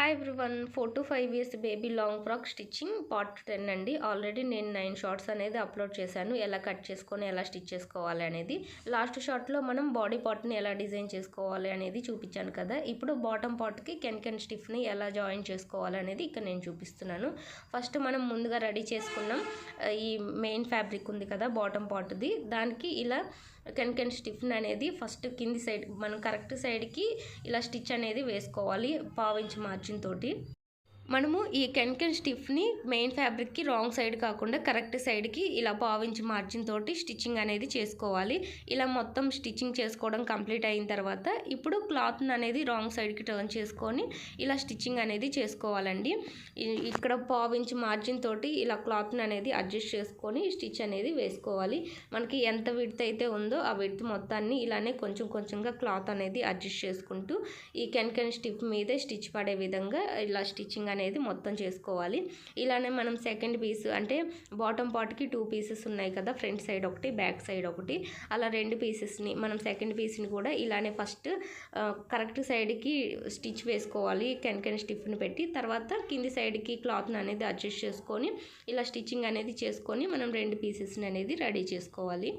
Hi everyone 4 to 5 years baby long frock stitching part 10 అండి. Already నేను 9 shorts అనేది upload చేశాను. ఎలా కట్ చేసుకొని ఎలా స్టిచ్ చేసుకోవాలి అనేది. లాస్ట్ షార్ట్లో మనం బాడీ పార్ట్ని ఎలా డిజైన్ చేసుకోవాలి అనేది చూపించాను కదా. ఇప్పుడు బాటమ్ పార్ట్కి కెన్ స్టిఫ్ని ఎలా జాయిన్ చేసుకోవాలి అనేది ఇక్కడ నేను చూపిస్తున్నాను. ఫస్ట్ మనం ముందుగా రెడీ చేసుకున్నాం ఈ మెయిన్ ఫ్యాబ్రిక్ ఉంది కదా బాటమ్ పార్ట్ది, దానికి ఇలా కెన్ స్టిఫ్న్ అనేది ఫస్ట్ కింది సైడ్ మనం కరెక్ట్ సైడ్కి ఇలా స్టిచ్ అనేది వేసుకోవాలి 1/2 ఇంచ్ మార్జిన్ తోటి. మనము ఈ కెన్ స్టిఫ్ని మెయిన్ ఫ్యాబ్రిక్కి రాంగ్ సైడ్ కాకుండా కరెక్ట్ సైడ్కి ఇలా 1/2 ఇంచ్ మార్జిన్ తోటి స్టిచ్చింగ్ అనేది చేసుకోవాలి. ఇలా మొత్తం స్టిచ్చింగ్ చేసుకోవడం కంప్లీట్ అయిన తర్వాత ఇప్పుడు క్లాత్ని అనేది రాంగ్ సైడ్కి టర్న్ చేసుకొని ఇలా స్టిచ్చింగ్ అనేది చేసుకోవాలండి. ఇక్కడ 1/2 ఇంచ్ మార్జిన్ తోటి ఇలా క్లాత్ని అనేది అడ్జస్ట్ చేసుకొని స్టిచ్ అనేది వేసుకోవాలి. మనకి ఎంత విడ్త్ అయితే ఉందో ఆ విడ్త్ మొత్తాన్ని ఇలానే కొంచెం కొంచెంగా క్లాత్ అనేది అడ్జస్ట్ చేసుకుంటూ ఈ కెన్ స్టిఫ్ మీదే స్టిచ్ పడే విధంగా ఇలా స్టిచ్చింగ్ అనేది మొత్తం చేసుకోవాలి. ఇలానే మనం సెకండ్ పీస్ అంటే బాటమ్ పార్ట్కి 2 పీసెస్ ఉన్నాయి కదా, ఫ్రంట్ సైడ్ ఒకటి బ్యాక్ సైడ్ ఒకటి, అలా 2 పీసెస్ని మనం సెకండ్ పీస్ని కూడా ఇలానే ఫస్ట్ కరెక్ట్ సైడ్కి స్టిచ్ వేసుకోవాలి కెన్ స్టిఫ్ని పెట్టి. తర్వాత కింది సైడ్కి క్లాత్ని అనేది అడ్జస్ట్ చేసుకొని ఇలా స్టిచ్చింగ్ అనేది చేసుకొని మనం 2 పీసెస్ని అనేది రెడీ చేసుకోవాలి.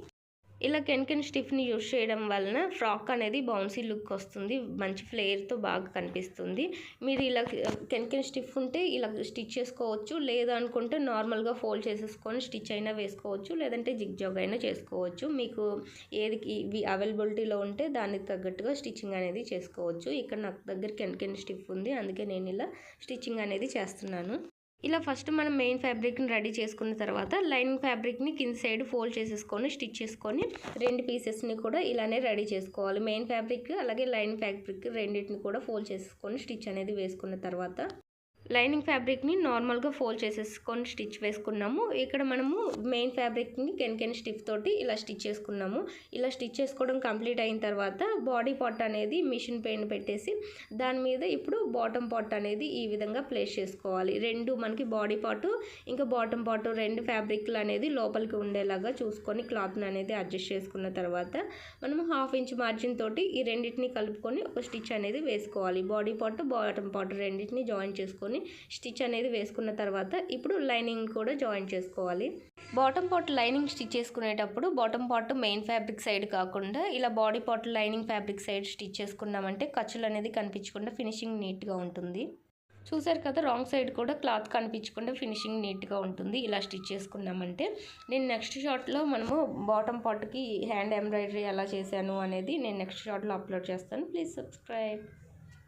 ఇలా కెన్ స్టిఫ్ని యూజ్ చేయడం వలన ఫ్రాక్ అనేది బౌన్సీ లుక్ వస్తుంది, మంచి ఫ్లేర్తో బాగా కనిపిస్తుంది. మీరు ఇలా కెన్ స్టిఫ్ ఉంటే ఇలా స్టిచ్ చేసుకోవచ్చు, లేదు అనుకుంటే నార్మల్గా ఫోల్డ్ చేసేసుకొని స్టిచ్ అయినా వేసుకోవచ్చు, లేదంటే జిగ్జాగ్ అయినా చేసుకోవచ్చు. మీకు ఏది అవైలబిలిటీలో ఉంటే దానికి తగ్గట్టుగా స్టిచ్చింగ్ అనేది చేసుకోవచ్చు. ఇక్కడ నాకు దగ్గర కెన్ స్టిఫ్ ఉంది, అందుకే నేను ఇలా స్టిచ్చింగ్ అనేది చేస్తున్నాను. ఇలా ఫస్ట్ మనం మెయిన్ ఫ్యాబ్రిక్ని రెడీ చేసుకున్న తర్వాత లైనింగ్ ఫ్యాబ్రిక్ని కింద సైడ్ ఫోల్డ్ చేసేసుకొని స్టిచ్ చేసుకొని 2 పీసెస్ని కూడా ఇలానే రెడీ చేసుకోవాలి. మెయిన్ ఫ్యాబ్రిక్ అలాగే లైనింగ్ ఫ్యాబ్రిక్ రెండింటిని కూడా ఫోల్డ్ చేసేసుకొని స్టిచ్ అనేది వేసుకున్న తర్వాత లైనింగ్ ఫ్యాబ్రిక్ని నార్మల్గా ఫోల్డ్ చేసేసుకొని స్టిచ్ వేసుకున్నాము. ఇక్కడ మనము మెయిన్ ఫ్యాబ్రిక్ని కెన్ స్టిఫ్ తోటి ఇలా స్టిచ్ చేసుకున్నాము. ఇలా స్టిచ్ చేసుకోవడం కంప్లీట్ అయిన తర్వాత బాడీ పార్ట్ అనేది మిషన్ పెయిన్ పెట్టేసి దాని మీద ఇప్పుడు బాటమ్ పార్ట్ అనేది ఈ విధంగా ప్లేస్ చేసుకోవాలి. మనకి బాడీ పార్ట్ ఇంకా బాటమ్ పార్ట్ 2 ఫ్యాబ్రిక్లు అనేది లోపలికి ఉండేలాగా చూసుకొని క్లాత్ని అనేది అడ్జస్ట్ చేసుకున్న తర్వాత మనము 1/2 ఇంచ్ మార్జిన్ తోటి ఈ రెండింటిని కలుపుకొని ఒక స్టిచ్ అనేది వేసుకోవాలి. బాడీ పార్ట్ బాటమ్ పార్ట్ రెండింటిని జాయిన్ చేసుకొని స్టిచ్ అనేది వేసుకున్న తర్వాత ఇప్పుడు లైనింగ్ కూడా జాయిన్ చేసుకోవాలి. బాటమ్ పార్ట్ లైనింగ్ స్టిచ్ చేసుకునేటప్పుడు bottom part main fabric side కాకుండా ఇలా body part lining fabric side stitch చేసుకున్నామంటే ఖర్చులు అనేది కనిపించకుండా ఫినిషింగ్ నీట్గా ఉంటుంది. చూసారు కదా, రాంగ్ సైడ్ కూడా క్లాత్ కనిపించకుండా ఫినిషింగ్ నీట్గా ఉంటుంది ఇలా స్టిచ్ చేసుకున్నామంటే. నేను నెక్స్ట్ షార్ట్లో మనము బాటమ్ పార్ట్కి హ్యాండ్ ఎంబ్రాయిడరీ ఎలా చేశాను అనేది నేను నెక్స్ట్ షార్ట్లో అప్లోడ్ చేస్తాను. Please subscribe.